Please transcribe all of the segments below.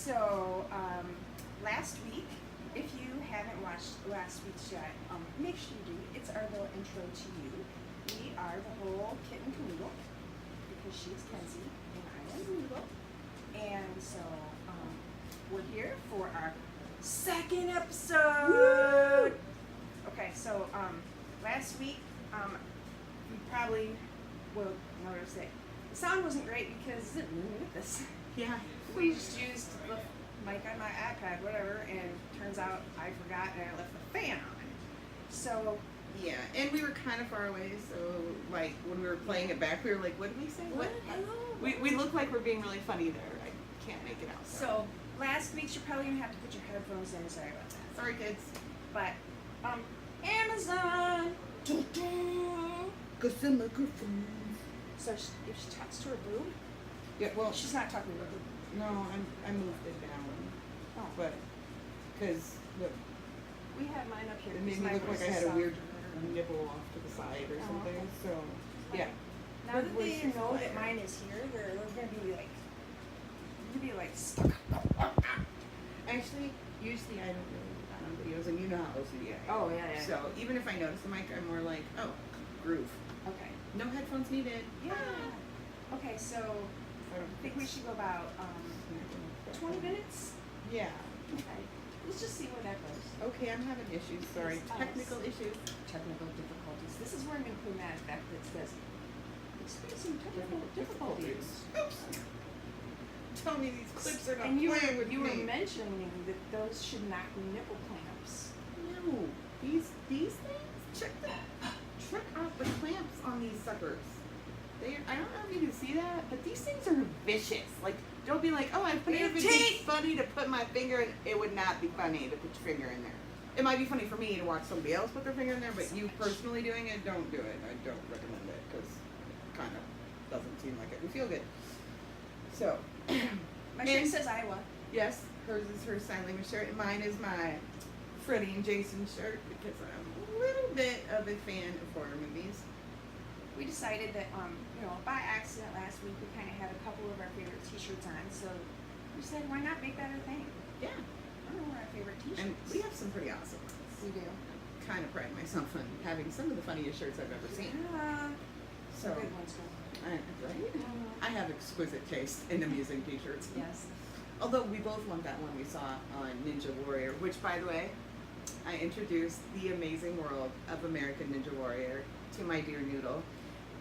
So, last week, if you haven't watched last week's yet, make sure you do. It's our little intro to you. We are the whole Kitten Kenoodle, because she's Kenzie and I am Noodle. And so, we're here for our second episode. Woo! Okay, so last week, you probably will notice that the sound wasn't great because this. Yeah. We just used the mic on my iPad, whatever, and turns out I forgot and I left the fan on. So Yeah, and we were kind of far away, so like when we were playing it back, we were like, "What did we say? what? Hello. We look like we're being really funny there. I can't make it out. So last week you're probably gonna have to put your headphones in. Sorry about that. Sorry, kids. But Amazon. So if she talks to her boob, Yeah. Well, she's not talking to her boob. no, I moved it down, Oh, but because look, we have mine up here. it made because me my look like voice I is had a weird softer. nipple off to the side or Oh, something. okay. So yeah. Now Her that voice they is know that quieter. mine is here, they're gonna be like stuck. Actually, usually I don't really put on videos, and you know how OCD I am. Oh, yeah. So even if I notice the mic, I'm more like, oh, groove. Okay. No headphones needed. Yeah. Okay, so I think we should go about 20 minutes. Yeah. Okay. Let's just see where that goes. Okay, I'm having issues. Sorry. It's us. Technical issues. Technical difficulties. This is where I'm gonna put that effect that says experiencing technical difficulties. Oops. Tell me these clips are not And you playing with were me. mentioning that those should not be nipple clamps. No, these things. Check out the clamps on these suckers. I don't know if you can see that, but these things are vicious. Like, don't be like, oh, I put it in. It's funny to put my finger in. It would not be funny to put your finger in there. It might be funny for me to watch somebody else put their finger in there, but you personally doing it, don't do it. I don't recommend it because it kind of doesn't seem like it would feel good. So, My shirt says Iowa. yes, hers is her sign language shirt, and mine is my Freddie and Jason shirt because I'm a little bit of a fan of horror movies. We decided that, by accident last week, we kind of had a couple of our favorite T-shirts on, so we said, why not make that a thing? Yeah, I don't know our favorite T-shirts. and we have some pretty awesome ones. We do. Kind of pride myself on having some of the funniest shirts I've ever seen. Some good ones, though. Right? I have exquisite taste in amusing T-shirts. Yes. Although we both want that one we saw on Ninja Warrior, which, by the way, I introduced the amazing world of American Ninja Warrior to my dear Noodle,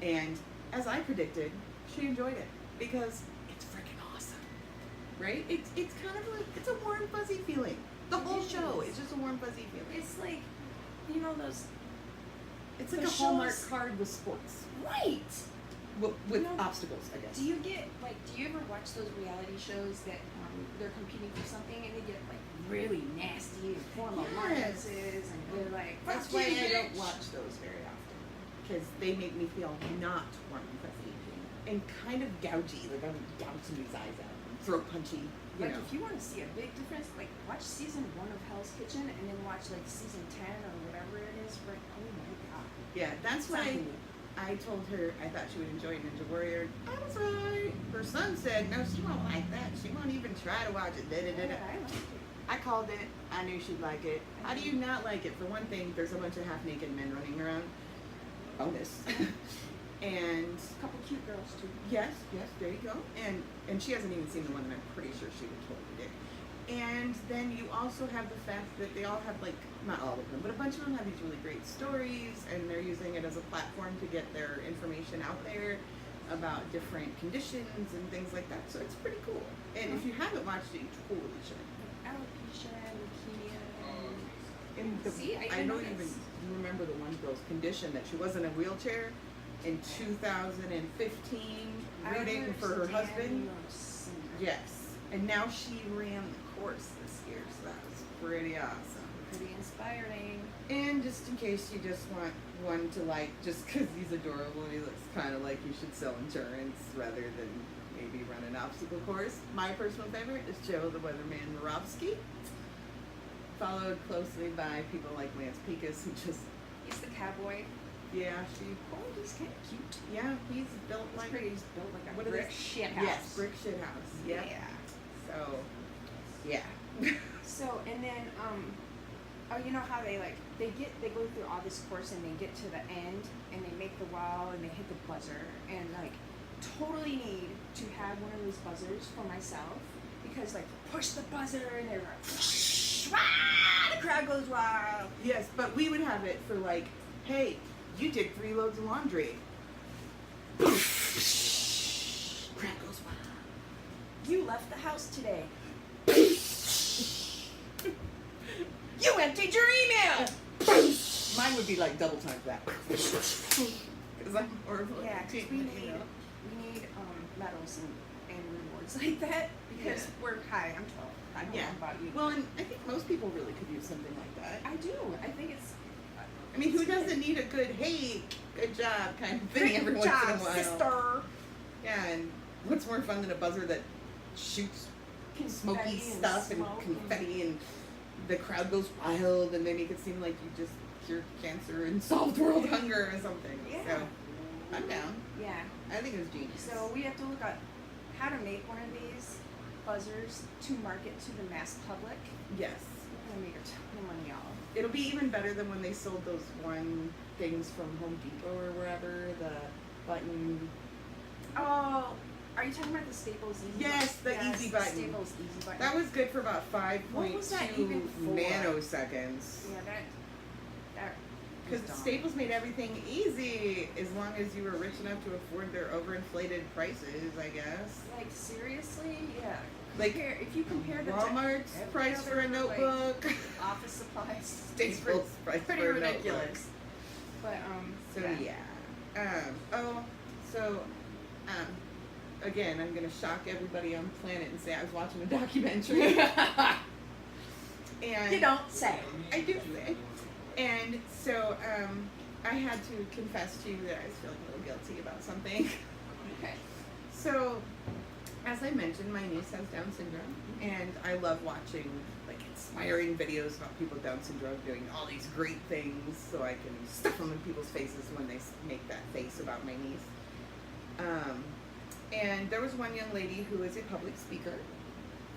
and as I predicted, she enjoyed it because it's freaking awesome, right? It's kind of like it's a warm fuzzy feeling. The whole show is just a warm fuzzy feeling. It's like, those. It's like the a Hallmark shows- card with sports, Right. with obstacles, I guess. Do you ever watch those reality shows that they're competing for something and they get like really nasty and formal Yes. marches and they're like, That's "Fuck why you, I don't bitch." watch those very often, because they make me feel not warm and fuzzy and kind of gougy, like I'm gouging these eyes out, throat punchy, Like if you want to see a big difference, like watch season 1 of Hell's Kitchen and then watch like season 10 or whatever it is. Oh my god. Yeah, that's why Something. I told her I thought she would enjoy Ninja Warrior. I was right. Her son said, no, she won't like that. She won't even try to watch it. Yeah, I like it. I called it. I knew she'd like it. How do you not like it? For one thing, there's a bunch of half-naked men running around. Bonus. And A couple cute girls too. yes, there you go. And she hasn't even seen the one that I'm pretty sure she would totally dig. And then you also have the fact that they all have, like, not all of them, but a bunch of them have these really great stories, and they're using it as a platform to get their information out there about different conditions and things like that. So it's pretty cool. And if you haven't watched it, you totally should. Alopecia, leukemia. And See, I I didn't don't know even this. remember the one girl's condition that she was in a wheelchair in 2015, rooting for her husband. Yes, and now she ran the course this year, so that was pretty awesome. Pretty inspiring. And just in case you just want one to like, just because he's adorable and he looks kind of like you should sell insurance rather than maybe run an obstacle course. My personal favorite is Joe the Weatherman Moravsky, followed closely by people like Lance Pekas, who just, He's the cowboy. He's kind of cute. yeah, he's built like, He's built like a what are brick these? shit house. Yes, brick shit house. Yep. Yeah. So, Yeah. So, and then, oh, you know how they go through all this course and they get to the end and they make the wow and they hit the buzzer, and like totally need to have one of those buzzers for myself, because like push the buzzer and they're like, whoosh, ah, the crowd goes wild. Yes, but we would have it for like, hey, you did 3 loads of laundry. Crowd goes wild. You left the house today. You emptied your email. Mine would be like double times that. Because I'm horrible. Yeah, at 'cause taking we an email. need medals and rewards like that, because Yeah. we're high. I'm 12. I don't Yeah. know about you. Well, and I think most people really could use something like that. I do. I think it's. I mean, who doesn't need a good, hey, good job kind of thing every Good once job, in a while? sister. Yeah, and what's more fun than a buzzer that shoots smoky Confetti and stuff and smoke confetti and the crowd goes wild and they make it seem like you just cured cancer and solved world hunger or something. Yeah. So, I'm down. Yeah. I think it was genius. So we have to look at how to make one of these buzzers to market to the mass public. Yes. We're gonna make a ton of money, y'all. It'll be even better than when they sold those one things from Home Depot or wherever, the button. Oh, are you talking about the Staples Easy Yes, the Easy Button. Staples Easy Button. That was good for about What was that 5.2 even for? nanoseconds. Yeah, that. Because was dumb. Staples made everything easy as long as you were rich enough to afford their overinflated prices, I guess. Like seriously, yeah. Like, If you compare the Walmart's every price for a other, like, notebook. office supplies, it's Staples price pretty for a ridiculous. But So again, I'm gonna shock everybody on the planet and say I was watching a documentary. And You don't say. I do say. And so I had to confess to you that I was feeling a little guilty about something. Okay. So, as I mentioned, my niece has Down syndrome, and I love watching like inspiring videos about people with Down syndrome doing all these great things, so I can stuff them in people's faces when they make that face about my niece. And there was one young lady who is a public speaker,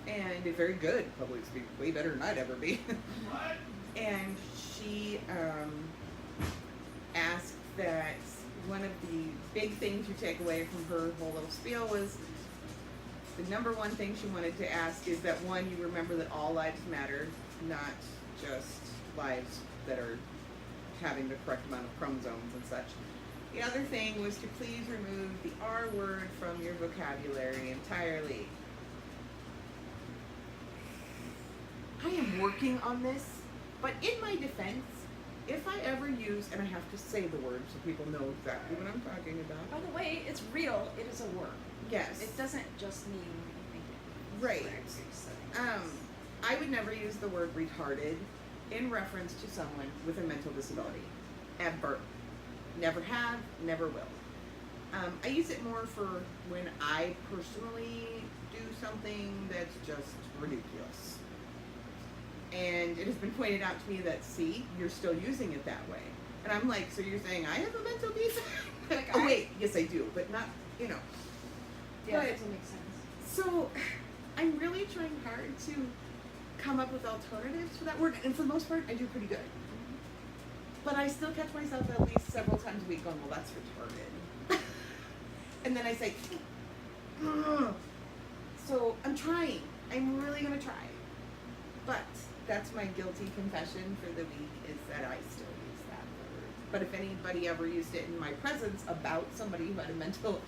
and a very good public speaker, way better than I'd ever be. And she asked that one of the big things you take away from her whole little spiel was the number one thing she wanted to ask is that, one, you remember that all lives matter, not just lives that are having the correct amount of chromosomes and such. The other thing was to please remove the R word from your vocabulary entirely. I am working on this, but in my defense, if I ever use, and I have to say the word so people know exactly what I'm talking about. By the way, it's real. It is a word. Yes. It doesn't just mean what you think it means. Right. What it actually says. I would never use the word retarded in reference to someone with a mental disability. Ever. Never have, never will. I use it more for when I personally do something that's just ridiculous. And it has been pointed out to me that, see, you're still using it that way. And I'm like, so you're saying I have a mental defect? Like, Oh wait, yes I do, but not, you know. Yeah, But- that doesn't make sense. So, I'm really trying hard to come up with alternatives for that word, and for the most part, I do pretty good. But I still catch myself at least several times a week going, well, that's retarded. And then I say, ugh. So I'm trying. I'm really going to try. But that's my guilty confession for the week, is that I still use that word. But if anybody ever used it in my presence about somebody who had a mental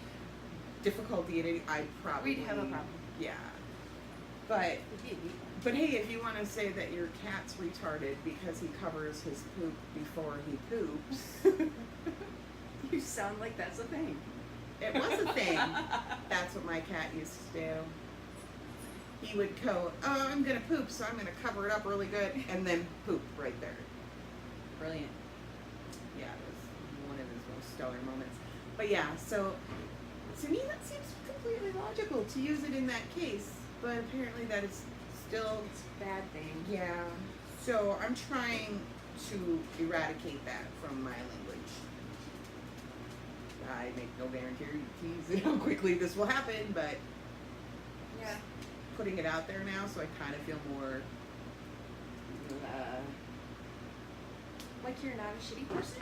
difficulty, I probably... We'd have a problem. Yeah. But It'd be a weak but hey, if you want to say that your cat's retarded because he covers his poop before he poops, one. You sound like that's a thing. it was a thing. That's what my cat used to do. He would go, oh, I'm going to poop, so I'm going to cover it up really good, and then poop right there. Brilliant. Yeah, it was one of his most stellar moments. But yeah, so to me that seems completely logical to use it in that case, but apparently that is still... It's a bad thing. Yeah, so I'm trying to eradicate that from my language. I make no guarantees how quickly this will happen, but Yeah. putting it out there now, so I kind of feel more. Like you're not a shitty person.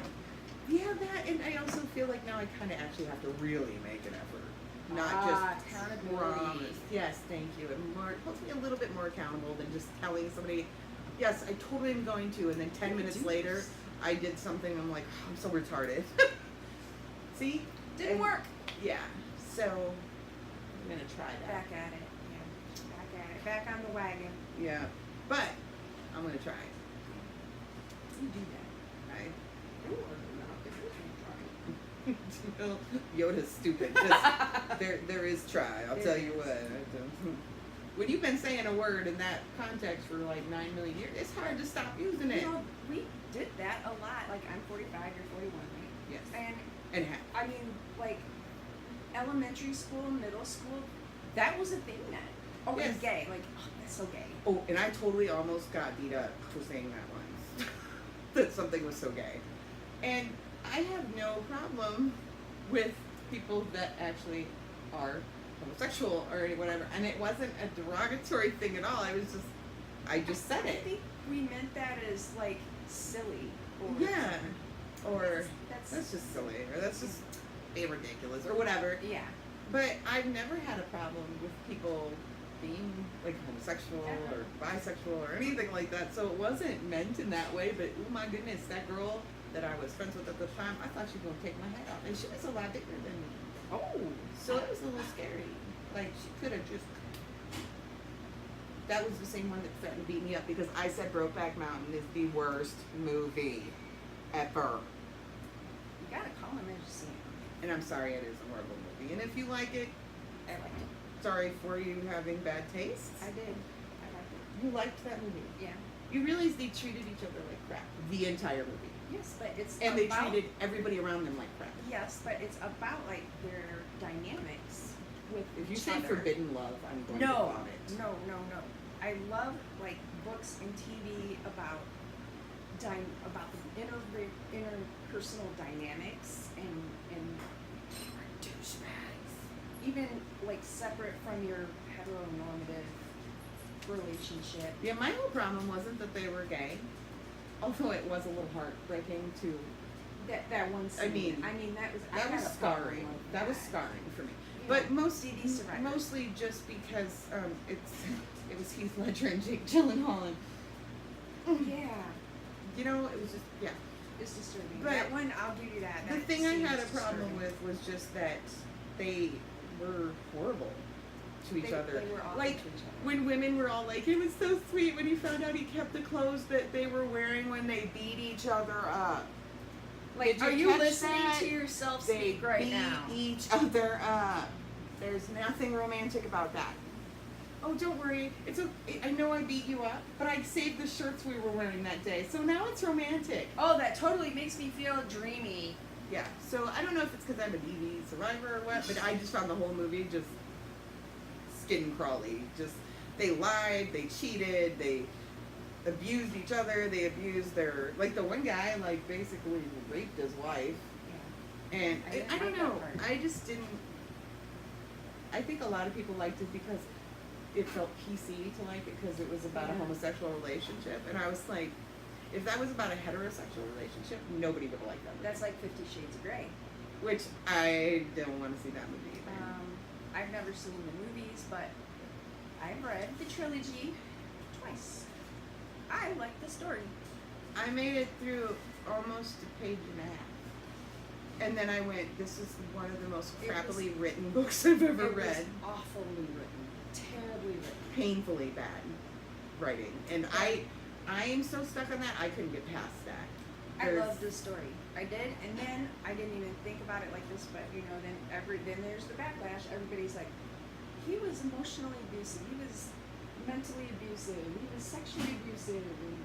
Yeah, that, and I also feel like now I kind of actually have to really make an effort, not just accountability. promise. Yes, thank you. And more, it holds me a little bit more accountable than just telling somebody, yes, I totally am going to, and then 10 minutes later, I did something. I'm like, oh, I'm so retarded. See, Didn't work. Yeah, so I'm gonna try that. Back at it. Yeah. Back at it. Back on the wagon. Yeah, but I'm gonna try it. You do that. Right? You are not the person trying. Yoda's stupid. Just, there is try. I'll tell you what. When you've been saying a word in that context for like 9 million years, it's hard to stop using it. You know, we did that a lot. Like I'm 45, you're 41, right? Yes. And I mean, like elementary school, middle school, that was a thing then. Oh, Yes. it's gay. Like, oh, that's so gay. Oh, and I totally almost got beat up for saying that once. That something was so gay. And I have no problem with people that actually are homosexual or whatever. And it wasn't a derogatory thing at all. I just said I it. think we meant that as like silly. Or Yeah. Or that's just silly. Or that's just being ridiculous or whatever. yeah. But I've never had a problem with people being like homosexual or bisexual or anything like that. So it wasn't meant in that way. But oh my goodness, that girl that I was friends with at the time, I thought she was gonna take my head off, and she was a lot bigger than me. Oh. So it was a little scary. Like she could have just. That was the same one that threatened to beat me up because I said Brokeback Mountain is the worst movie ever. You gotta call him and just see him. And I'm sorry, it is a horrible movie. And if you like it, I liked it. sorry for you having bad taste. I did. I liked it. You liked that movie. Yeah. You realize they treated each other like crap the entire movie, Yes, but it's and they about, treated everybody around them like crap. Yes, but it's about like their dynamics with If you each say other. forbidden love, I'm going to No, vomit. no. I love like books and TV about about the interpersonal dynamics and douchebags. Even like separate from your heteronormative relationship. Yeah, my whole problem wasn't that they were gay, although it was a little heartbreaking to. That one scene. I mean, that was That was had a problem scarring. with That was scarring for me. You But know, most CD survivors. mostly just because it was Heath Ledger and Jake Gyllenhaal, and Yeah, you know, it was just it's disturbing. But that one, I'll give you that. The That thing I scene had a is problem disturbing. with was just that they were horrible to each other. They were awful Like to each other. when women were all like, it was so sweet when he found out he kept the clothes that they were wearing when they beat each other up. Like, Did are you you catch listening that? to yourself They speak right beat now? each other up. There's nothing romantic about that. Oh, don't worry. It's okay. I know I beat you up, but I saved the shirts we were wearing that day, so now it's romantic. Oh, that totally makes me feel dreamy. Yeah. So I don't know if it's because I'm a DV survivor or what, but I just found the whole movie just skin crawly. Just they lied, they cheated, they abused each other, they abused their like the one guy like basically raped his wife, Yeah. and I didn't I don't like that know. part. I just didn't. I think a lot of people liked it because it felt PC to like it because it was about a Yeah. homosexual relationship, and I was like, if that was about a heterosexual relationship, nobody would have liked that movie. That's like 50 Shades of Grey. Which I don't want to see that movie either. I've never seen the movies, but I've read the trilogy twice. I like the story. I made it through almost a page and a half. And then I went, this is one of the most It was- crappily written books I've ever It was read. awfully written, terribly written. Painfully bad writing. And I am so stuck on that, I couldn't get past that. I There's- love this story. I did, and then I didn't even think about it like this, but you know, then there's the backlash. Everybody's like, he was emotionally abusive, he was mentally abusive, he was sexually abusive. And,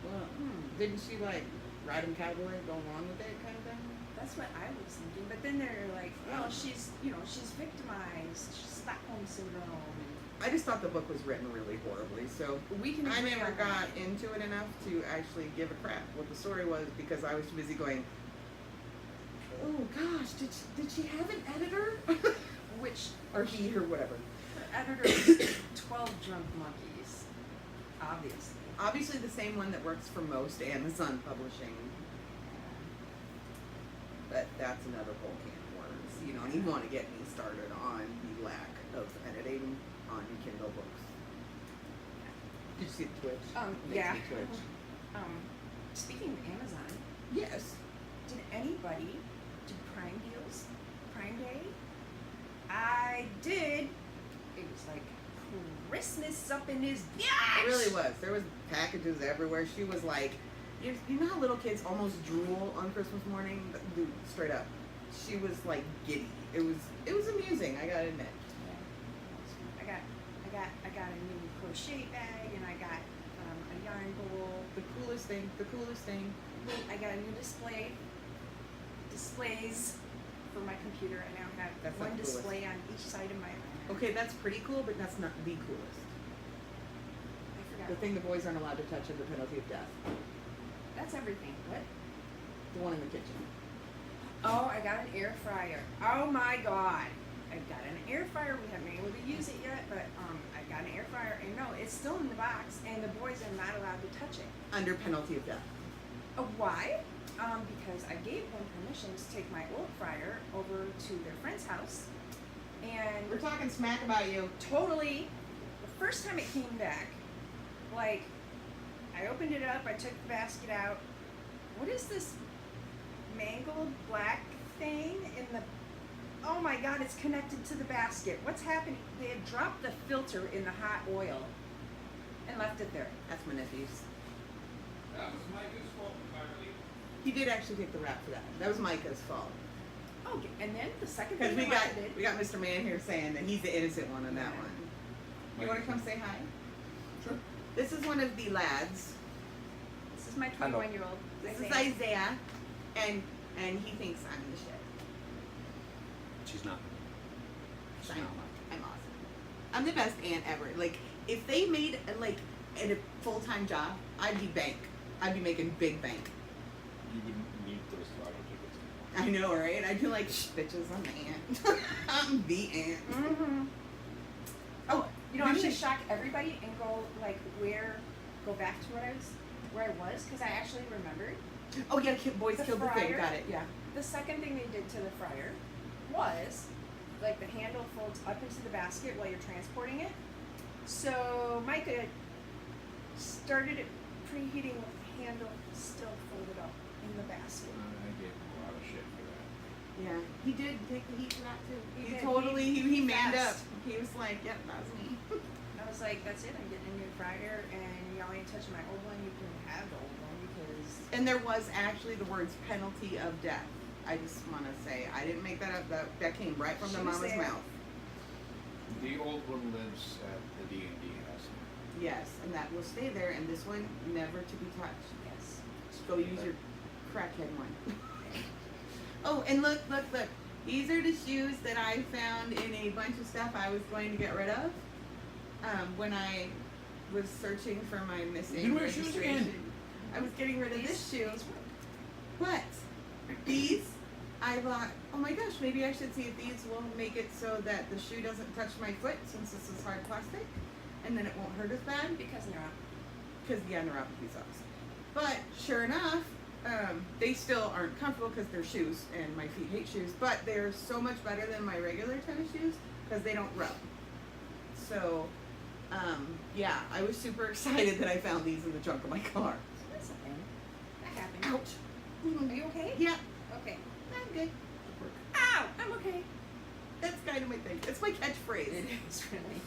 Well, didn't she like ride him cowboy and go along with it kind of thing? that's what I was thinking. But then they're like, well, she's victimized, she's Stockholm syndrome. And I just thought the book was written really horribly, so we can. I agree never on got that. into it enough to actually give a crap what the story was because I was too busy going, oh gosh, did she have an editor? Which Or he or whatever. editors, 12 drunk monkeys. Obviously. Obviously the same one that works for most Amazon publishing. But that's another whole can of worms. You don't even want to get me started on the lack of editing on Kindle books. Did you see the Twitch? Makes Yeah. me twitch. Speaking of Amazon, Yes. did anybody do Prime deals? Prime Day? I did. It was like Christmas up in his bitch. It really was. There was packages everywhere. She was like, you know how little kids almost drool on Christmas morning? Dude, straight up. She was like giddy. It was amusing, I gotta admit. I got a new crochet bag and I got a yarn bowl. The coolest thing. I got a new displays for my computer. I now have That's one not the coolest. display on each side of my Okay, that's pretty cool, but that's not the coolest. I forgot. The thing the boys aren't allowed to touch under penalty of death. That's everything. What? The one in the kitchen. Oh, I got an air fryer. Oh my god. I got an air fryer. We haven't been able to use it yet, but I got an air fryer and no, it's still in the box and the boys are not allowed to touch it. Under penalty of death. Why? Because I gave them permission to take my old fryer over to their friend's house and We're talking smack about you. totally, the first time it came back, like, I opened it up, I took the basket out. What is this mangled black thing in the, oh my god, it's connected to the basket. What's happening? They had dropped the filter in the hot oil and left it there. That's my nephew's. That was Micah's fault entirely. He did actually take the rap for that. That was Micah's fault. Okay, and then the second Because thing I did, we got Mr. Man here saying that he's the innocent one on that one. You want to come say hi? Sure. This is one of the lads. this is my Hello. 21-year-old. This is Isaiah, and he thinks I'm the shit. She's not. She's I'm, not. I'm awesome. I'm the best aunt ever. Like, if they made a full-time job, I'd be bank. I'd be making big bank. You wouldn't need those lotto tickets. I know, right? I'd be like, shh, bitches, I'm the aunt. I'm the aunt. Mm-hmm. Oh, You know, I'm you gonna should- shock everybody and go go back to where I was, because I actually remembered. Oh yeah, boys The killed the thing. fryer. Got it. Yeah. The second thing they did to the fryer was, like, the handle folds up into the basket while you're transporting it. So Micah started it preheating with the handle still folded up in the basket. I gave him a lot of shit for that. Yeah. He did take the heat for that too. He He did. totally he manned up. Fast. He was like, yep, that was me. I was like, that's it, I'm getting a new fryer, and y'all ain't touching my old one, you can have the old one, because And there was actually the words penalty of death. I just want to say, I didn't make that up. That came right from the She was mama's there. mouth. The old one lives at the D&D house now. Yes, and that will stay there, and this one never to be touched. yes. Just go use your crackhead one. Oh, and look. These are the shoes that I found in a bunch of stuff I was going to get rid of when I was searching for my missing You wear shoes again. registration. I was getting rid of this shoe. These work. But these, I thought, oh my gosh, maybe I should see if these will make it so that the shoe doesn't touch my foot since this is hard plastic, and then it won't hurt as bad. Because they're up. Because yeah, neuropathy sucks. But sure enough, they still aren't comfortable because they're shoes, and my feet hate shoes. But they're so much better than my regular tennis shoes because they don't rub. So, yeah, I was super excited that I found these in the trunk of my car. That's a thing. That happened. Ouch. Are you okay? Yeah, Okay. I'm good. Ow! I'm okay. That's kind of my thing. It's my catchphrase. It is really.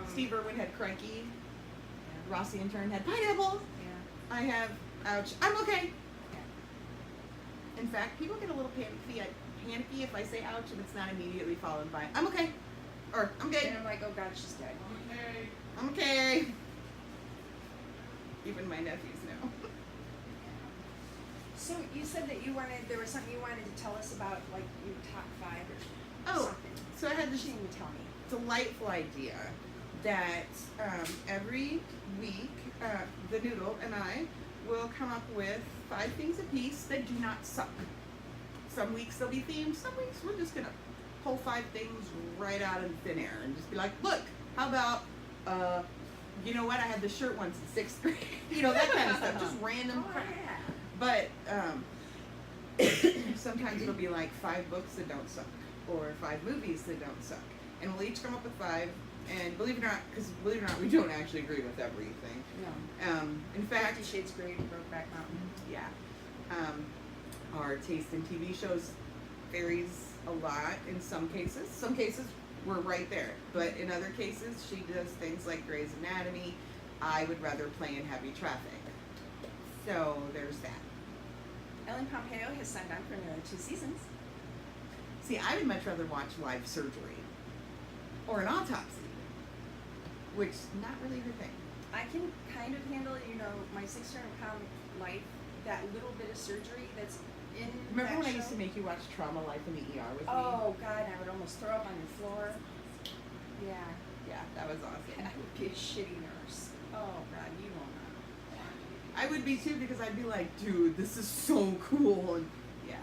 Steve Irwin had cranky. Yeah. Rossi in turn had pineapple. Yeah. I have ouch. I'm okay. Yeah. In fact, people get a little panicky if I say ouch and it's not immediately followed by I'm okay. Or I'm good. And I'm like, oh god, she's dead. Okay. I'm okay. Even my nephews know. So you said that there was something you wanted to tell us about, like your top 5 or Oh, something. so I had this She didn't tell me. delightful idea that every week the Noodle and I will come up with 5 things apiece that do not suck. Some weeks they'll be themed, some weeks we're just gonna pull 5 things right out of thin air and just be like, look, how about, you know what, I had this shirt once in 6th grade. You know, that kind of stuff, just random Oh, crap. yeah. But sometimes it'll be like 5 books that don't suck, or 5 movies that don't suck. And we'll each come up with 5, and believe it or not, we don't actually agree with everything. No. In fact, 50 Shades Grey, Brokeback Mountain. yeah, our taste in TV shows varies a lot in some cases. Some cases we're right there, but in other cases she does things like Grey's Anatomy. I would rather play in heavy traffic. So there's that. Ellen Pompeo has signed on for another 2 seasons. See, I would much rather watch live surgery or an autopsy, which not really her thing. I can kind of handle, my 600-pound life, that little bit of surgery that's in Remember that when I show? used to make you watch Trauma Life in the ER with me? Oh, God, I would almost throw up on the floor. Yeah. Yeah, that was awesome. I would be a shitty nurse. Oh, God, you will not. I would be too, because I'd be like, dude, this is so cool. And yeah,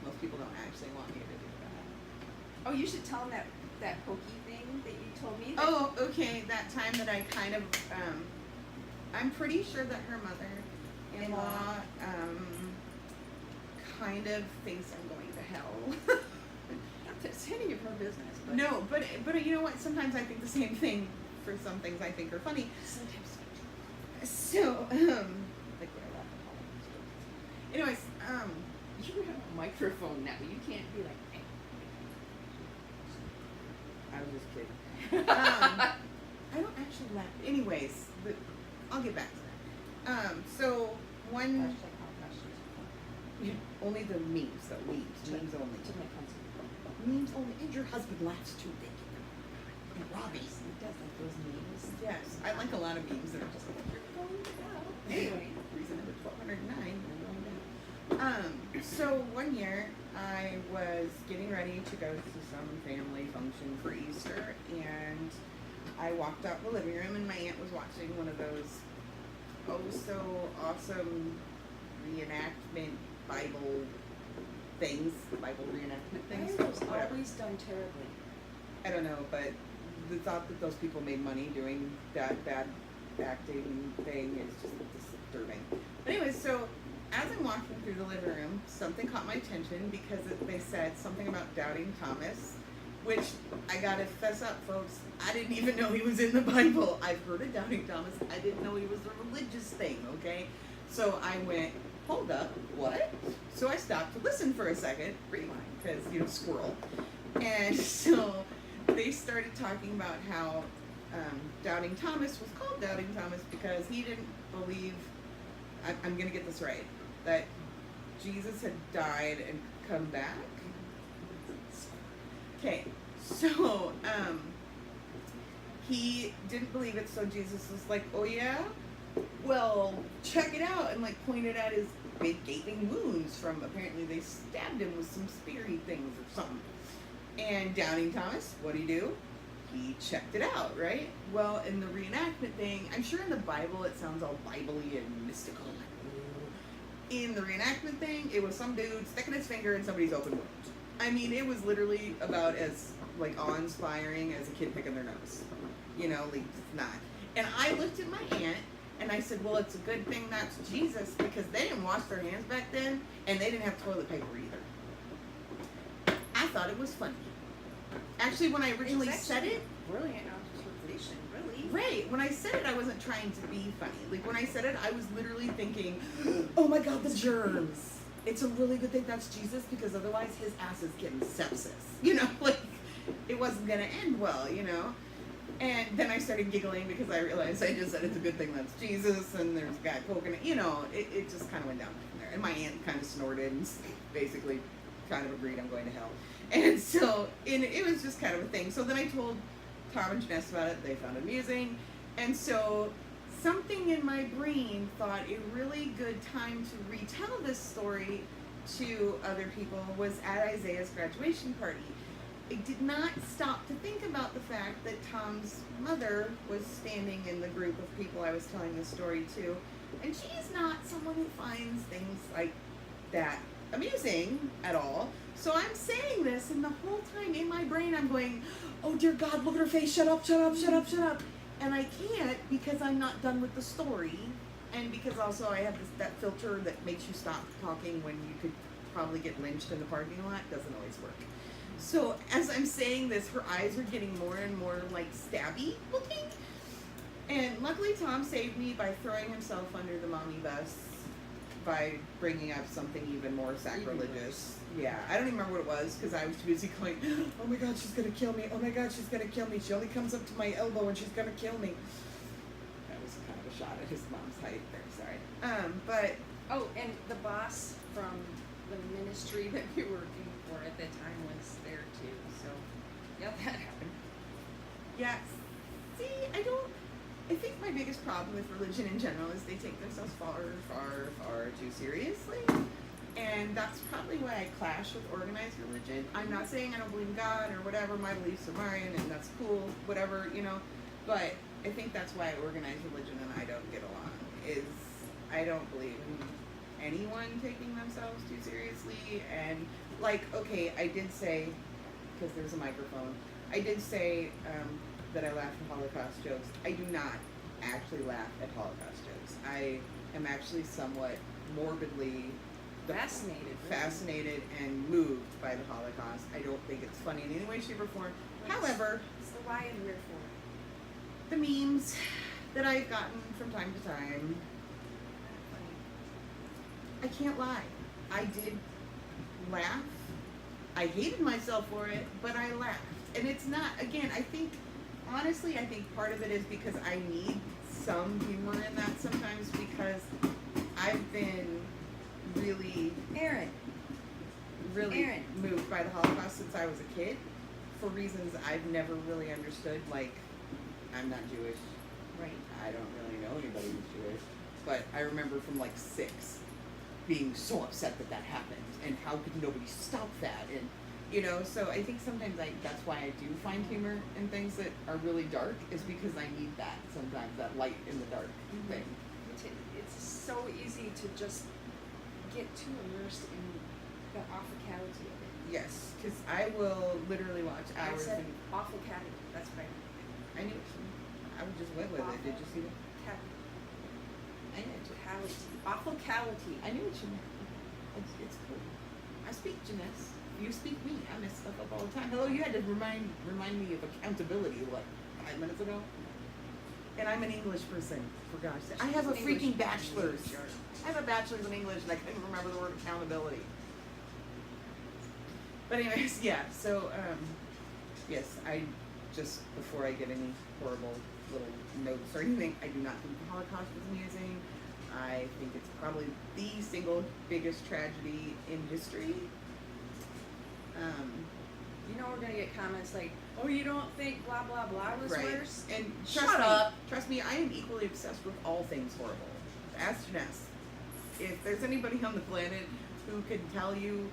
most people don't actually want me to do that. Oh, you should tell them that pokey thing that you told me. That Oh, okay, that time that I kind of, I'm pretty sure that her mother-in-law, kind of thinks I'm going to hell. Not that it's any of her business, but No, but you know what? Sometimes I think the same thing for some things I think are funny. sometimes. So, like when I laugh at Halloween. Anyways, You have a microphone now. You can't be like, hey. I was just kidding. I don't actually laugh. Anyways, but I'll get back to that. So one, only the memes though. Memes only. Memes only. And your husband laughs too. Thank you. And Robbie. He does like those memes. Yes, I like a lot of memes that are just like, you're going to go. Anyway. Reason number 1209. So one year I was getting ready to go to some family function for Easter, and I walked out the living room, and my aunt was watching one of those oh so awesome reenactment Bible things, Bible reenactment things. Bible's whatever. always done terribly. I don't know, but the thought that those people made money doing that bad acting thing is just disturbing. But anyways, so as I'm walking through the living room, something caught my attention because they said something about doubting Thomas, which I gotta fess up, folks, I didn't even know he was in the Bible. I've heard of doubting Thomas. I didn't know he was a religious thing, okay? So I went, hold up, what? So I stopped to listen for a second, rewind, because, squirrel. And so they started talking about how doubting Thomas was called doubting Thomas because he didn't believe, I'm going to get this right, that Jesus had died and come back. Okay, so he didn't believe it, so Jesus was like, oh yeah? Well, check it out, and like pointed at his big gaping wounds from, apparently they stabbed him with some speary things or something. And doubting Thomas, what'd he do? He checked it out, right? Well, in the reenactment thing, I'm sure in the Bible it sounds all Bible-y and mystical. In the reenactment thing, it was some dude sticking his finger in somebody's open wound. I mean, it was literally about as like awe-inspiring as a kid picking their nose. Like it's not. And I looked at my aunt and I said, well, it's a good thing that's Jesus because they didn't wash their hands back then and they didn't have toilet paper either. I thought it was funny. Actually, when I originally said it, Brilliant observation, really. right, when I said it, I wasn't trying to be funny. Like, when I said it, I was literally thinking, oh my god, the germs. It's a really good thing that's Jesus because otherwise his ass is getting sepsis. Like, it wasn't going to end well, And then I started giggling because I realized I just said it's a good thing that's Jesus and there's a guy poking it. It just kind of went down from there. And my aunt kind of snorted and basically kind of agreed I'm going to hell. And so it was just kind of a thing. So then I told Tom and Janessa about it. They found it amusing. And so something in my brain thought a really good time to retell this story to other people was at Isaiah's graduation party. I did not stop to think about the fact that Tom's mother was standing in the group of people I was telling this story to. And she's not someone who finds things like that amusing at all. So I'm saying this, and the whole time in my brain I'm going, oh dear God, look at her face, shut up, shut up, shut up, shut up. And I can't because I'm not done with the story. And because also I have that filter that makes you stop talking when you could probably get lynched in the parking lot. Doesn't always work. So as I'm saying this, her eyes are getting more and more like stabby looking. And luckily Tom saved me by throwing himself under the mommy bus by bringing up something even more sacrilegious. Yeah, I don't even remember what it was because I was too busy going, oh my God, she's gonna kill me. Oh my God, she's gonna kill me. She only comes up to my elbow and she's gonna kill me. That was kind of a shot at his mom's height there, sorry. But Oh, and the boss from the ministry that we were working for at that time was there too. So, yeah, that happened. yes, see, I think my biggest problem with religion in general is they take themselves far, far, far too seriously. And that's probably why I clash with organized religion. I'm not saying I don't believe in God or whatever, my beliefs are mine and that's cool, whatever, you know. But I think that's why organized religion and I don't get along, is I don't believe in anyone taking themselves too seriously. And like, okay, I did say, because there's a microphone, I did say that I laugh at Holocaust jokes. I do not actually laugh at Holocaust jokes. I am actually somewhat morbidly fascinated and moved by the Holocaust. I don't think it's funny in any way, shape, or form. However, It's the why and wherefore. the memes that I've gotten from time to time, I can't lie. I did laugh. I hated myself for it, but I laughed. And it's not, again, I think, honestly, I think part of it is because I need some humor in that sometimes because I've been really Aaron. moved by the Holocaust since I was a kid for reasons I've never really understood. Like, I'm not Jewish. Right. I don't really know anybody who's Jewish. But I remember from like 6 being so upset that happened and how could nobody stop that, and you know, so I think sometimes that's why I do find humor in things that are really dark, is because I need that sometimes, that light in the dark thing. It's so easy to just get too immersed in the awfulcality of it. Yes, because I will literally watch I hours said and awfulcality. That's what I I knew it. I would just went with it. Did you see that? I knew it. Awfulcality. I knew what you meant. It's cool. I speak Jeunesse. You speak me. I mess stuff up all the time. Hello, you had to remind me of accountability, what, 5 minutes ago? And I'm an English person, for gosh sake. I have a freaking bachelor's. I have a bachelor's in English and I couldn't remember the word accountability. But anyways, yeah, so, yes, I just, before I get any horrible little notes or anything, I do not think the Holocaust was amusing. I think it's probably the single biggest tragedy in history. You know we're gonna get comments like, "Oh, you don't think blah blah blah was worse?" And Shut up. Trust me, I am equally obsessed with all things horrible. Ask Jeunesse. If there's anybody on the planet who can tell you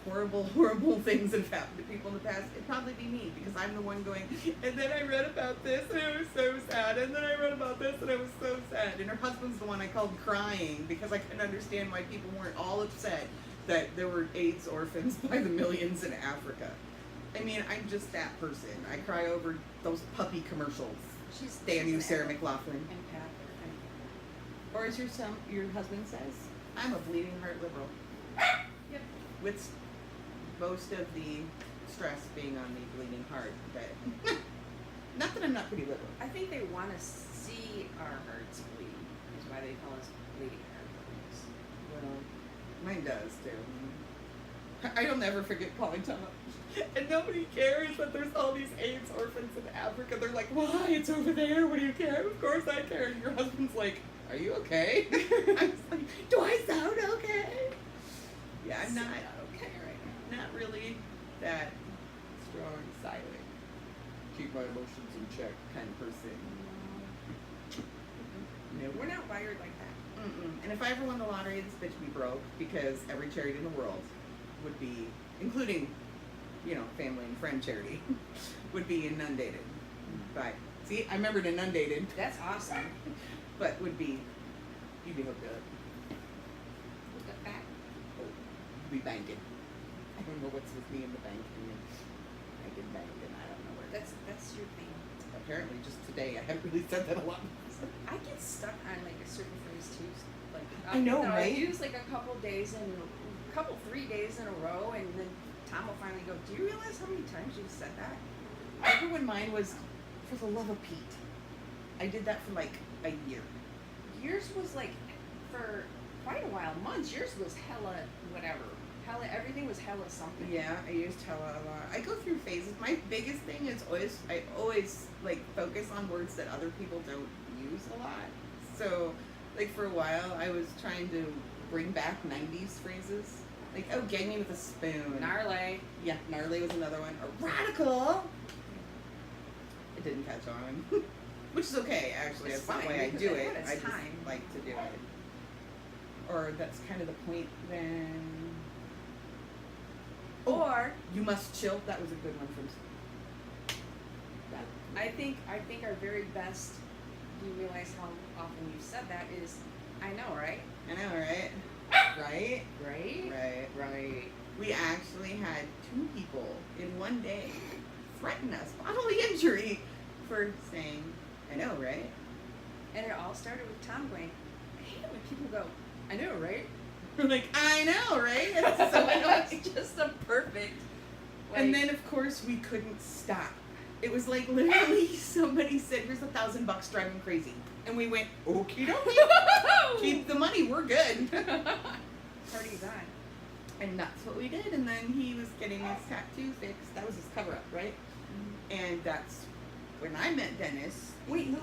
horrible, horrible things that have happened to people in the past, it'd probably be me, because I'm the one going, and then I read about this and I was so sad, and then I read about this and I was so sad. And her husband's the one I called crying because I couldn't understand why people weren't all upset that there were AIDS orphans by the millions in Africa. I mean, I'm just that person. I cry over those puppy commercials. Damn you, Sarah McLachlan. Or as your husband says, I'm a bleeding heart liberal. Yep. With most of the stress being on the bleeding heart, but not that I'm not pretty liberal. I think they want to see our hearts bleed. Is why they call us bleeding heart liberals. Well, mine does too. I'll never forget calling Tom up. And nobody cares that there's all these AIDS orphans in Africa. They're like, why? It's over there. What do you care? Of course I care. And your husband's like, are you okay? I was like, do I sound okay? Yeah, I'm not okay right now. Not really that strong, silent, keep my emotions in check kind of person. No. We're not wired like that. And if I ever won the lottery, this bitch would be broke, because every charity in the world would be, including, you know, family and friend charity, would be inundated by, see, I remembered inundated, That's awesome. but would be, you'd be hooked up. Look at that. Be banking. I don't know what's with me in the bank. I get banged and I don't know where. That's your thing. Apparently, just today, I haven't really said that a lot. I get stuck on like a certain phrase too. Like I know, that right? I'll use like a couple 3 days in a row, and then Tom will finally go, "Do you realize how many times you've said that?" I remember when mine was, for the love of Pete. I did that for like a year. Yours was like for quite a while, months. Yours was hella whatever. Hella everything was hella something. Yeah, I used hella a lot. I go through phases. My biggest thing is I always like focus on words that other people don't use a lot. So, like for a while, I was trying to bring back 90s phrases. Like, oh, gag me with a spoon. Gnarly. Yeah, gnarly was another one. A radical. It didn't catch on. Which is okay, actually. It's That's not the fine, way I because do I it. know it's I just time. like to do it. Or that's kind of the point then. Or You must chill. That was a good one from that. I think our very best. Do you realize how often you've said that? Is I know, right? I know, right? Right? Right. Right. Right. We actually had 2 people in one day threaten us bodily injury for saying, I know, right? And it all started with Tom going, I hate it when people go, I know, right? We're like, I know, right? It's so annoying. It's just a perfect. And then, of course, we couldn't stop. It was like literally somebody said, here's $1,000 driving crazy. And we went, okie dokie. Keep the money, we're good. Party's on. And that's what we did. And then he was getting his tattoo fixed. That was his cover up, right? And that's when I met Dennis. Wait, no.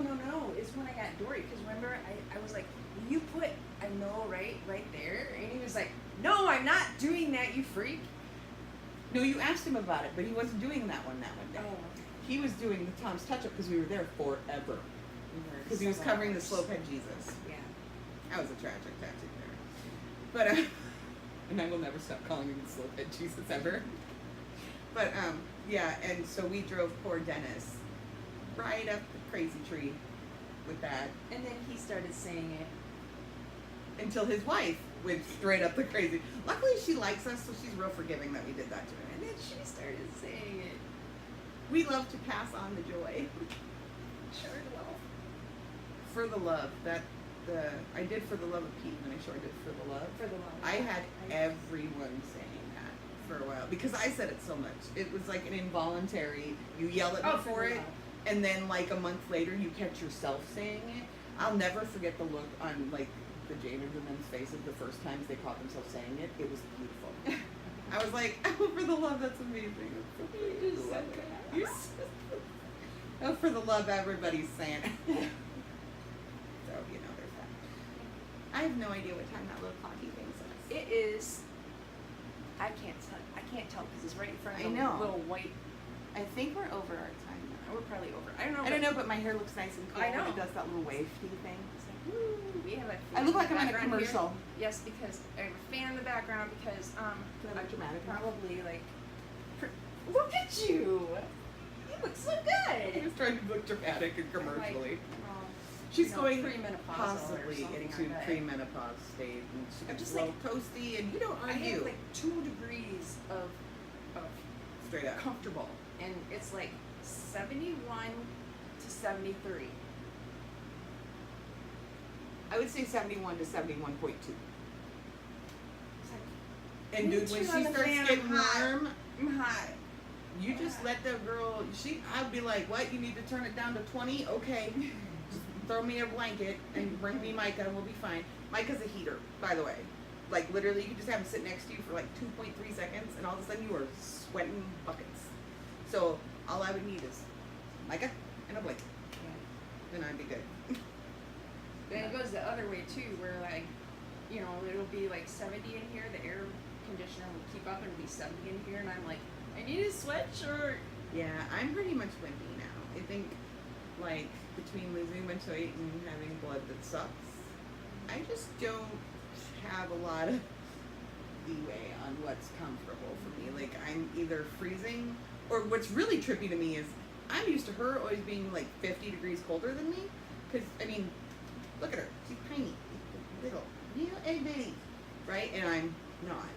It's when I got Dory. Because remember, I was like, you put I know, right there. And he was like, no, I'm not doing that, you freak. No, you asked him about it, but he wasn't doing that one day. Oh. He was doing the Tom's Touch Up because we were there forever. Because he was covering the Slopehead Jesus. Yeah. That was a tragic tattoo there. But, and I will never stop calling him the Slopehead Jesus ever. But, yeah, and so we drove poor Dennis right up the crazy tree with that. And then he started saying it. Until his wife went straight up the crazy. Luckily, she likes us, so she's real forgiving that we did that to her. And then she started saying it. We love to pass on the joy. Sure will. For the love. I did for the love of Pete, and I sure did for the love. For the love. I had everyone saying that for a while because I said it so much. It was like an involuntary. You yell at me for it, and then like a month later, you catch yourself saying it. I'll never forget the look on like the Janers and men's faces the first times they caught themselves saying it. It was beautiful. I was like, oh, for the love, that's amazing. You just said that. Oh, for the love, everybody's saying it. So, there's that. I have no idea what time that little clocky thing says. It is. I can't tell because it's right in front of I the know. little white. I think we're over our time now. We're probably over. I don't know. I don't know, but my hair looks nice and cool. I know. It does that little wavy thing. It's like, woo, we have a. I look like I'm in a background here. commercial. Yes, because I have a fan in the background because Can I look dramatic? probably like. Look at you. You look so I good. was trying to look dramatic and commercially. Like, She's going premenopausal possibly or something into like that. premenopause state, and she I'm gets just a little toasty, and you don't I argue. have like 2 degrees of Straight up. comfortable, and it's like 71 to 73. I would say 71 to 71.2. It's like, And Me dude, when too, she on the starts fan, getting I'm hot. warm, I'm hot. you just let the girl. I'd be like, "What? You need to turn it down to 20? Okay, just throw me a blanket and bring me Micah, and we'll be fine." Micah's a heater, by the way. Like literally, you can just have him sit next to you for like 2.3 seconds, and all of a sudden you are sweating buckets. So all I would need is Micah and a blanket, then I'd be good. Then it goes the other way too, where like, it'll be like 70 in here. The air conditioner will keep up and it'll be 70 in here, and I'm like, I need a sweatshirt. Yeah, I'm pretty much wimpy now. I think, like, between losing my weight and having blood that sucks, I just don't have a lot of leeway on what's comfortable for me. Like, I'm either freezing, or what's really trippy to me is I'm used to her always being, like, 50 degrees colder than me. Because, I mean, look at her. She's tiny. Little. Itty bitty. Right? And I'm not.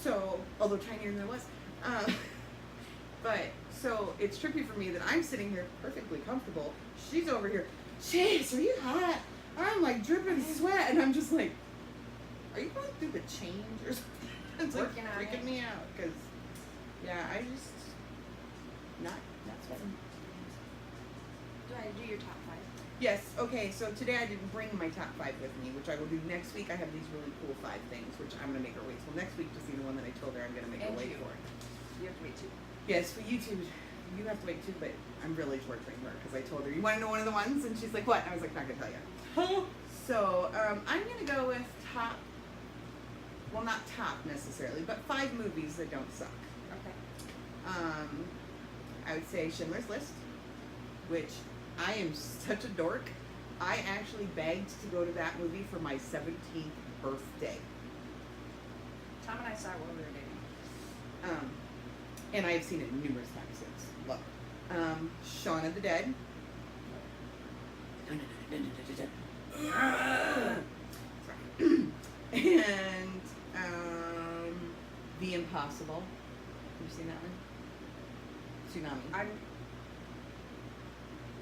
So, although tinier than it was. But, so it's trippy for me that I'm sitting here perfectly comfortable. She's over here, Chase, are you hot? I'm like dripping sweat, and I'm just like, are you going through the change or something? It's like Working on freaking it. me out, because, yeah, I just, not sweating. Do I do your top 5? Yes, okay, so today I didn't bring my top 5 with me, which I will do next week. I have these really cool 5 things, which I'm going to make her wait till next week to see the one that I told her I'm going to make her And wait you. for. You have to wait too. Yes, for you two, you have to wait too, but I'm really torturing her because I told her, you want to know one of the ones? And she's like, what? And I was like, not going to tell you. So, I'm going to go with top, well, not top necessarily, but 5 movies that don't suck. Okay. I would say Schindler's List, which I am such a dork. I actually begged to go to that movie for my 17th birthday. Tom and I saw it while we were dating. And I have seen it numerous times since. Love it. Shaun of the Dead. Sorry. And The Impossible. Have you seen that one? Tsunami.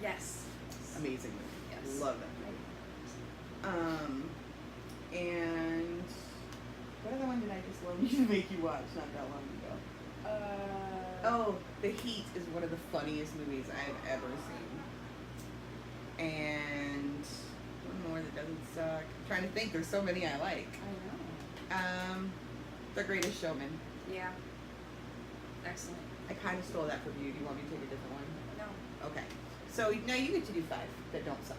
Yes. Amazing movie. Yes. Love that movie. And what other one did I just love to make you watch not that long ago? Oh, The Heat is one of the funniest movies I've ever seen. And one more that doesn't suck. I'm trying to think. There's so many I like. I know. The Greatest Showman. Yeah. Excellent. I kind of stole that from you. Do you want me to take a different one? No. Okay. So now you get to do 5 that don't suck.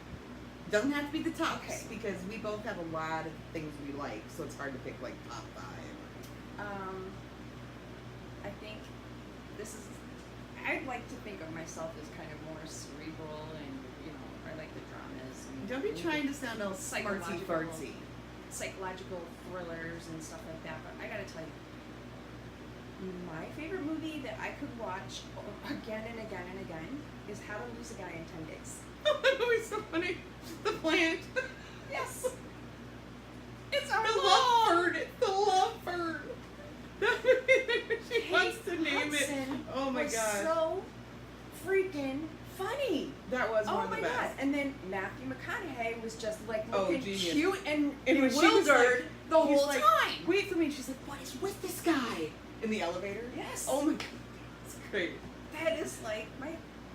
Doesn't have to be the tops Okay. because we both have a lot of things we like, so it's hard to pick like top 5. I think this is. I'd like to think of myself as kind of more cerebral, and I like the dramas. And Don't be trying to sound all smartsy Psychological. fartsy. psychological thrillers and stuff like that. But I gotta tell you, my favorite movie that I could watch again and again and again is How to Lose a Guy in 10 Days. Oh, that movie's so funny. The plant. Yes. It's our The law. love bird. It's the love bird. She Kate wants to name Hudson it. Oh my was gosh. so freaking funny. That was Oh one of my the god! best. And then Matthew McConaughey was just like Oh, looking genius. cute and And when she was bewildered like, the he's whole like, time. Wait for me. She's like, what is with this guy? In the elevator? Yes. Oh my god. It's great. That is like my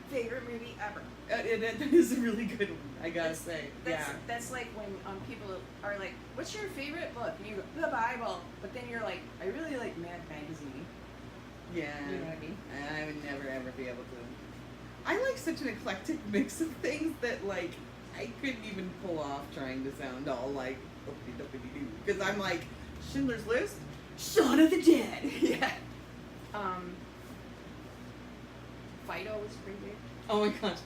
favorite movie ever. That is a really good one, I gotta say. That's like when people are like, "What's your favorite book?" And you go, "The Bible," but then you're like, "I really like Mad Magazine." Yeah. You know what I mean? I would never ever be able to. I like such an eclectic mix of things that like I couldn't even pull off trying to sound all like doo because I'm like Schindler's List, Shaun of the Dead. Yeah. Fido was pretty big. Oh my gosh.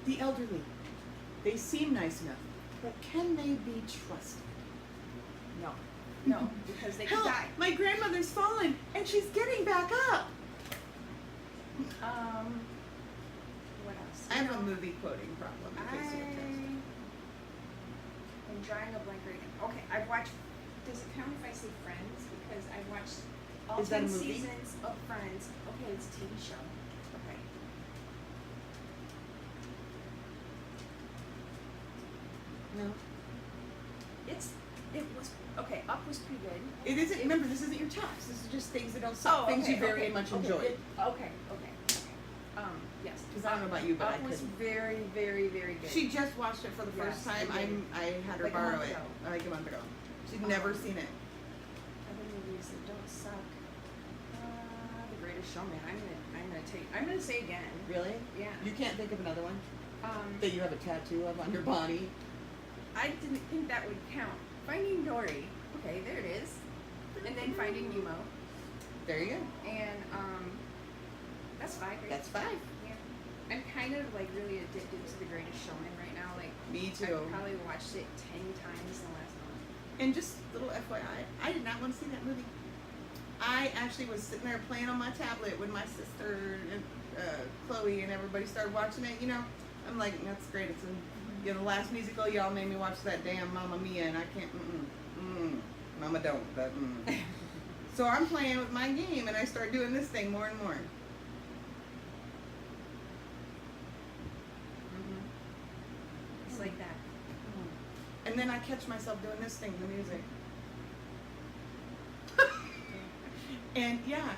The elderly. They seem nice enough, but can they be trusted? No, because they could Help! die. My grandmother's fallen and she's getting back up. What else? I have a movie quoting problem in case you're interested. I'm drawing a blank right now. Okay, I've watched. Does it count if I say Friends? Because I've watched all Is that 10 a movie? seasons of Friends. Okay, it's a TV show. Okay. No. It was okay. Up was pretty good. It isn't. Remember, this isn't your tops. This is just things that don't suck. Oh, Things okay, you very okay, much okay, enjoy. Okay. Yes. Because I don't know about you, but I Up was couldn't. very, very, very good. She just watched it for the first Yes, time. I did. I had her Like a borrow month it ago. like a month ago. She'd never seen it. Other movies that don't suck. The Greatest Showman. I'm gonna say again. Really? Yeah. You can't think of another one that you have a tattoo of on your body? I didn't think that would count. Finding Dory. Okay, there it is. And then Finding Nemo. There you go. And that's 5. Right? That's 5. Yeah. I'm kind of like really addicted to The Greatest Showman right now. Like Me too. I've probably watched it 10 times in the last month. And just little FYI, I did not want to see that movie. I actually was sitting there playing on my tablet with my sister and Chloe, and everybody started watching it. You know, I'm like, that's great. It's the last musical y'all made me watch that damn Mamma Mia, and I can't. Mama don't, but. So I'm playing with my game and I start doing this thing more and more. It's like that. And then I catch myself doing this thing, the music. And yeah,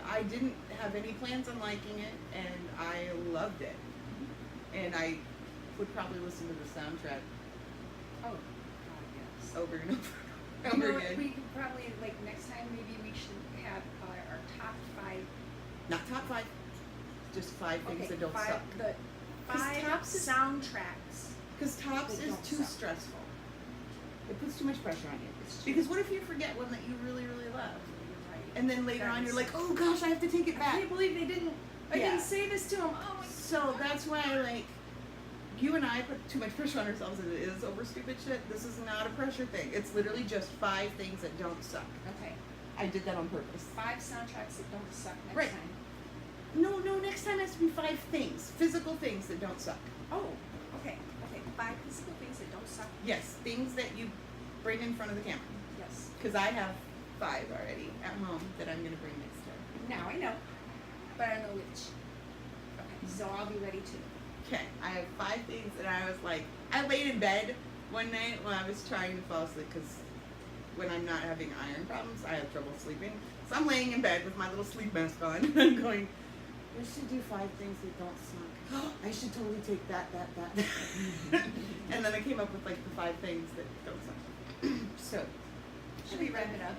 I didn't have any plans on liking it, and I loved it. And I would probably listen to the soundtrack Oh, God, yes. over and over and You know over what, again. we could probably, like, next time maybe we should have our top 5. Not top 5, just 5 things Okay, that don't 5, suck. the 'Cause 5 tops is- soundtracks. Because tops That is don't too suck. stressful. It puts too much pressure on you. It's true. Because what if you forget one that you really, really love? You're right. And then later That on is you're like, so- oh gosh, I have to take it I back. can't believe they didn't. I Yeah. didn't say this to him. Oh my. So that's why, like, you and I put too much pressure on ourselves as it is over stupid shit. This is not a pressure thing. It's literally just 5 things that don't suck. Okay. I did that on purpose. 5 soundtracks that don't suck next Right. time. No, next time has to be 5 things. Physical things that don't suck. Oh. Okay. 5 physical things that don't suck. Yes, things that you bring in front of the camera. Yes. Because I have 5 already at home that I'm going to bring next time. Now I know, but I don't know which. Okay. So I'll be ready too. Okay, I have 5 things that I was like, I laid in bed one night when I was trying to fall asleep because when I'm not having iron problems, I have trouble sleeping. So I'm laying in bed with my little sleep mask on and I'm going, we should do 5 things that don't suck. I should totally take that. And then I came up with like the 5 things that don't suck. So, Should we wrap it up?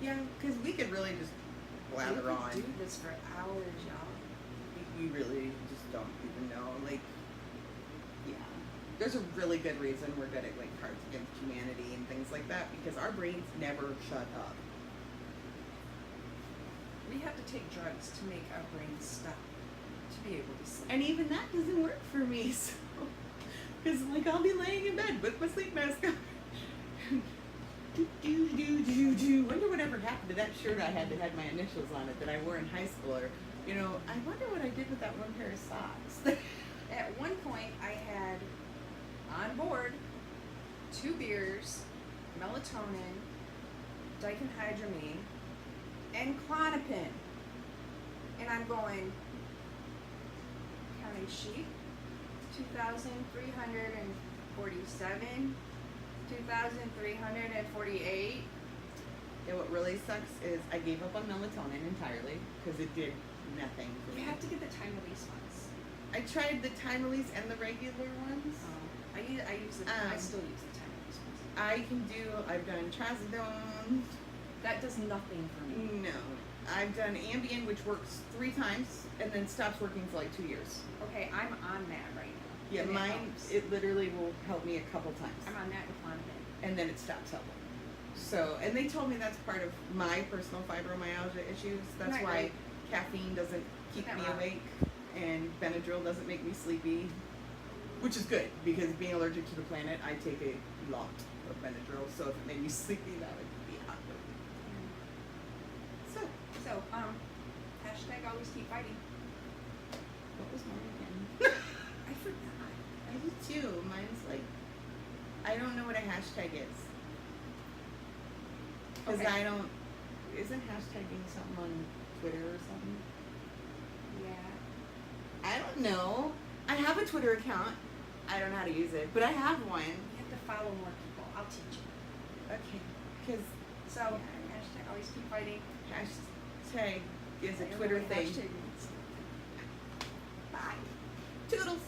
yeah, because we could really just blather we on. could do this for hours, y'all. We really just don't even know. Like, yeah. There's a really good reason we're good at like Cards Against Humanity and things like that because our brains never shut up. We have to take drugs to make our brains stop to be able to sleep. And even that doesn't work for me. So, because like I'll be laying in bed with my sleep mask on. Wonder whatever happened to that shirt I had that had my initials on it that I wore in high school. Or, you know, I wonder what I did with that one pair of socks. At one point, I had on board 2 beers, melatonin, diphenhydramine, and Klonopin. And I'm going, counting sheep, 2,347, 2,348. Yeah, what really sucks is I gave up on melatonin entirely because it did nothing for me. You have to get the time release ones. I tried the time release and the regular ones. I still use the time release ones. I've done trazodone. That does nothing for me. No. I've done Ambien, which works 3 times and then stops working for like 2 years. Okay, I'm on that right now. Yeah, and mine, helps. it literally will help me a couple times. I'm on that with Klonopin. And then it stops helping. So, and they told me that's part of my personal fibromyalgia issues. That's Right, why right. caffeine doesn't keep Isn't me that right? awake and Benadryl doesn't make me sleepy. Which is good because being allergic to the planet, I take a lot of Benadryl. So if it made me sleepy, that would be awkward. So, So, hashtag always keep fighting. what was mine again? I forgot. I do too. Mine's like, I don't know what a hashtag is. Because Okay. isn't hashtagging something on Twitter or something? Yeah. I don't know. I have a Twitter account. I don't know how to use it, but I have one. You have to follow more people. I'll teach you. Okay. Because So, hashtag always keep fighting. hashtag is I a don't know Twitter what thing. hashtag means. Bye. Toodles.